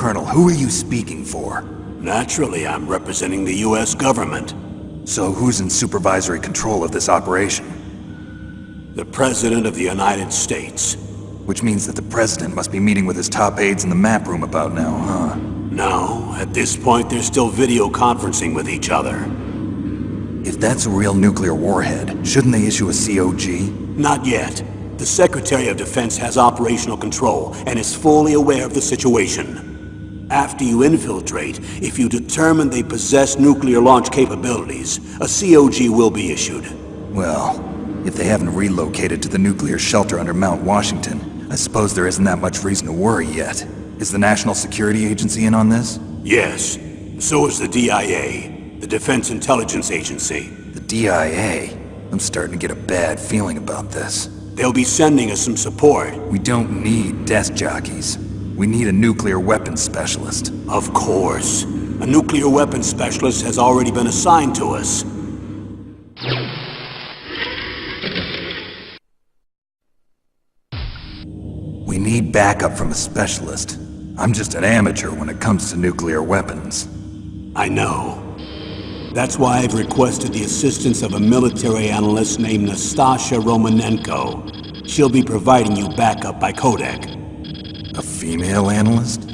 Colonel, who are you speaking for? Naturally, I'm representing the U.S. government. So who's in supervisory control of this operation? The President of the United States. Which means that the President must be meeting with his top aides in the map room about now, huh? No, at this point they're still video conferencing with each other. If that's a real nuclear warhead, shouldn't they issue a COG? Not yet. The Secretary of Defense has operational control and is fully aware of the situation. After you infiltrate, if you determine they possess nuclear launch capabilities, a COG will be issued. Well, if they haven't relocated to the nuclear shelter under Mount Washington, I suppose there isn't that much reason to worry yet. Is the National Security Agency in on this? Yes. So is the DIA, the Defense Intelligence Agency. The DIA? I'm starting to get a bad feeling about this. They'll be sending us some support. We don't need desk jockeys. We need a nuclear weapons specialist. Of course. A nuclear weapons specialist has already been assigned to us. We need backup from a specialist. I'm just an amateur when it comes to nuclear weapons. I know. That's why I've requested the assistance of a military analyst named Nastasha Romanenko. She'll be providing you backup by codec. A female analyst?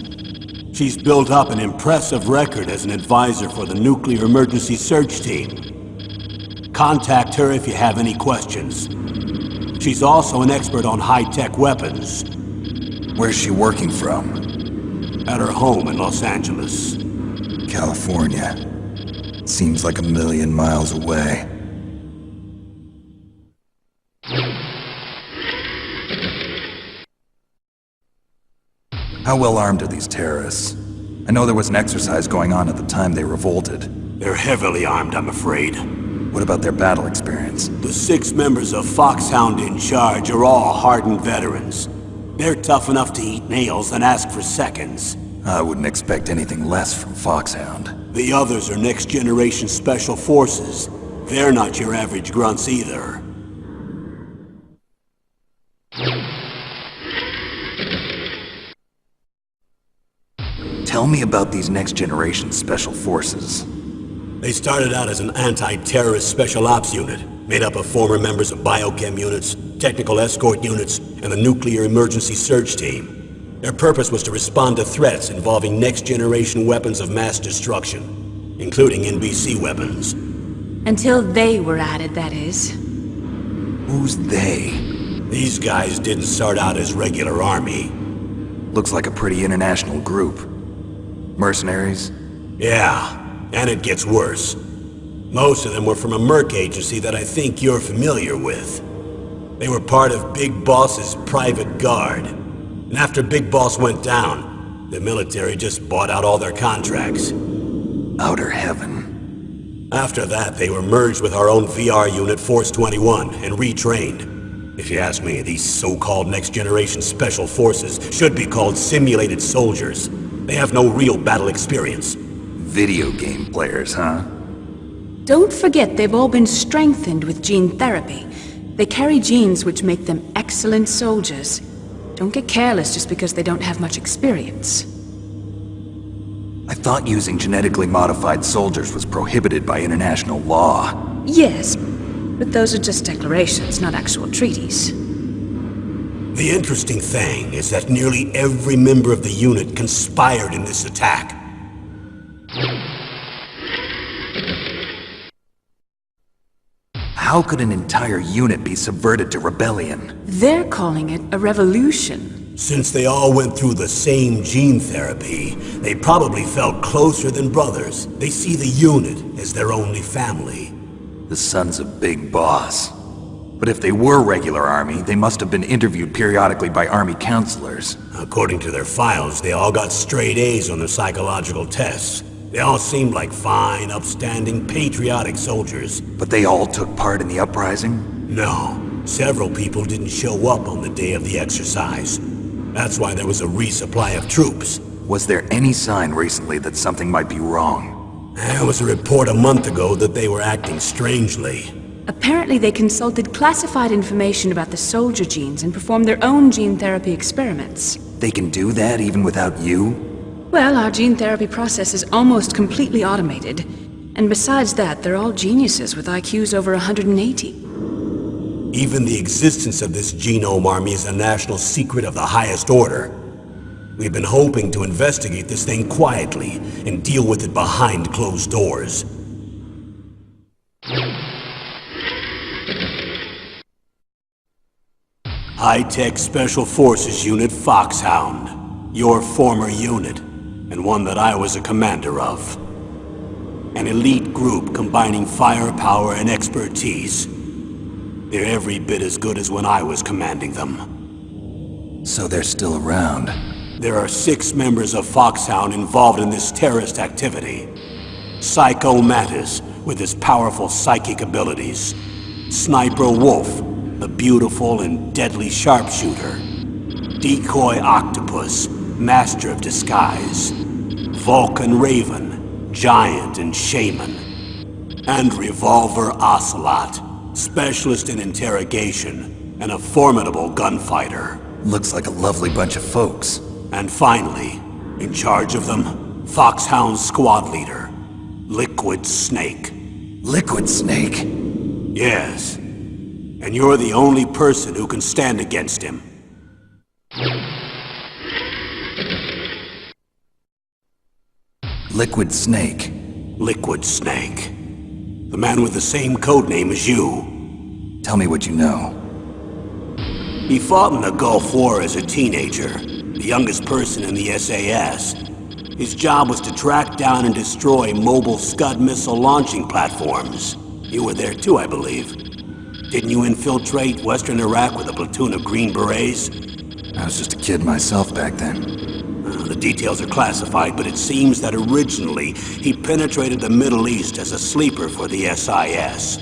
She's built up an impressive record as an advisor for the Nuclear Emergency Search Team. Contact her if you have any questions. She's also an expert on high-tech weapons. Where's she working from? At her home in Los Angeles. California. Seems like a million miles away. How well armed are these terrorists? I know there was an exercise going on at the time they revolted. They're heavily armed, I'm afraid. What about their battle experience? The 6 members of Foxhound in charge are all hardened veterans. They're tough enough to eat nails and ask for seconds. I wouldn't expect anything less from Foxhound. The others are next-generation special forces. They're not your average grunts either. Tell me about these next-generation special forces. They started out as an anti-terrorist special ops unit, made up of former members of biochem units, technical escort units, and the Nuclear Emergency Search Team. Their purpose was to respond to threats involving next-generation weapons of mass destruction, including NBC weapons. Until they were added, that is. Who's they? These guys didn't start out as regular army. Looks like a pretty international group. Mercenaries? Yeah, and it gets worse. Most of them were from a merc agency that I think you're familiar with. They were part of Big Boss's private guard. And after Big Boss went down, the military just bought out all their contracts. Outer heaven. After that, they were merged with our own VR unit, Force 21, and retrained. If you ask me, these so-called next-generation special forces should be called simulated soldiers. They have no real battle experience. Video game players, huh? Don't forget they've all been strengthened with gene therapy. They carry genes which make them excellent soldiers. Don't get careless just because they don't have much experience. I thought using genetically modified soldiers was prohibited by international law. Yes, but those are just declarations, not actual treaties. The interesting thing is that nearly every member of the unit conspired in this attack. How could an entire unit be subverted to rebellion? They're calling it a revolution. Since they all went through the same gene therapy, they probably felt closer than brothers. They see the unit as their only family. The sons of Big Boss. But if they were regular army, they must have been interviewed periodically by army counselors. According to their files, they all got straight A's on their psychological tests. They all seemed like fine, upstanding, patriotic soldiers. But they all took part in the uprising? No. Several people didn't show up on the day of the exercise. That's why there was a resupply of troops. Was there any sign recently that something might be wrong? There was a report a month ago that they were acting strangely. Apparently they consulted classified information about the soldier genes and performed their own gene therapy experiments. They can do that even without you? Well, our gene therapy process is almost completely automated. And besides that, they're all geniuses with IQs over 180. Even the existence of this genome army is a national secret of the highest order. We've been hoping to investigate this thing quietly and deal with it behind closed doors. High-Tech Special Forces Unit Foxhound. Your former unit, and one that I was a commander of. An elite group combining firepower and expertise. They're every bit as good as when I was commanding them. So they're still around. There are 6 members of Foxhound involved in this terrorist activity. Psycho Mantis, with his powerful psychic abilities. Sniper Wolf, the beautiful and deadly sharpshooter. Decoy Octopus, master of disguise. Vulcan Raven, giant and shaman. And Revolver Ocelot, specialist in interrogation and a formidable gunfighter. Looks like a lovely bunch of folks. And finally, in charge of them, Foxhound's squad leader, Liquid Snake. Liquid Snake? Yes. And you're the only person who can stand against him. Liquid Snake. Liquid Snake. The man with the same codename as you. Tell me what you know. He fought in the Gulf War as a teenager, the youngest person in the SAS. His job was to track down and destroy mobile Scud missile launching platforms. You were there too, I believe. Didn't you infiltrate Western Iraq with a platoon of Green Berets? I was just a kid myself back then. The details are classified, but it seems that originally he penetrated the Middle East as a sleeper for the SIS.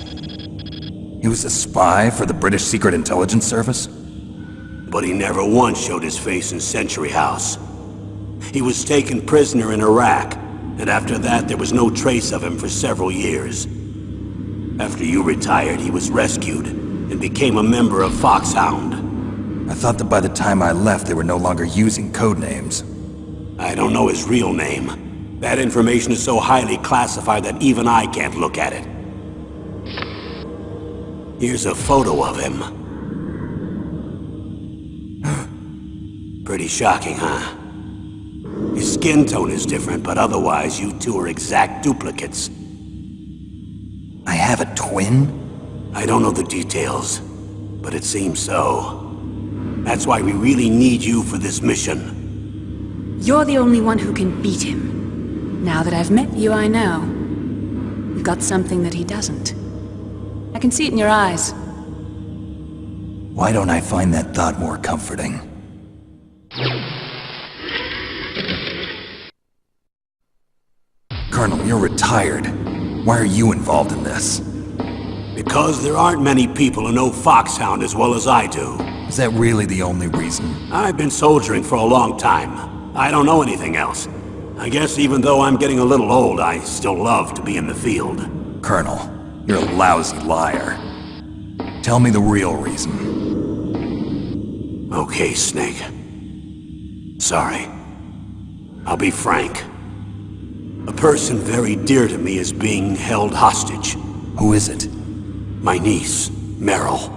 He was a spy for the British Secret Intelligence Service? But he never once showed his face in Century House. He was taken prisoner in Iraq, and after that there was no trace of him for several years. After you retired, he was rescued and became a member of Foxhound. I thought that by the time I left, they were no longer using codenames. I don't know his real name. That information is so highly classified that even I can't look at it. Here's a photo of him. Pretty shocking, huh? His skin tone is different, but otherwise you two are exact duplicates. I have a twin? I don't know the details, but it seems so. That's why we really need you for this mission. You're the only one who can beat him. Now that I've met you, I know. You've got something that he doesn't. I can see it in your eyes. Why don't I find that thought more comforting? Colonel, you're retired. Why are you involved in this? Because there aren't many people who know Foxhound as well as I do. Is that really the only reason? I've been soldiering for a long time. I don't know anything else. I guess even though I'm getting a little old, I still love to be in the field. Colonel, you're a lousy liar. Tell me the real reason. Okay, Snake. Sorry. I'll be frank. A person very dear to me is being held hostage. Who is it? My niece, Meryl.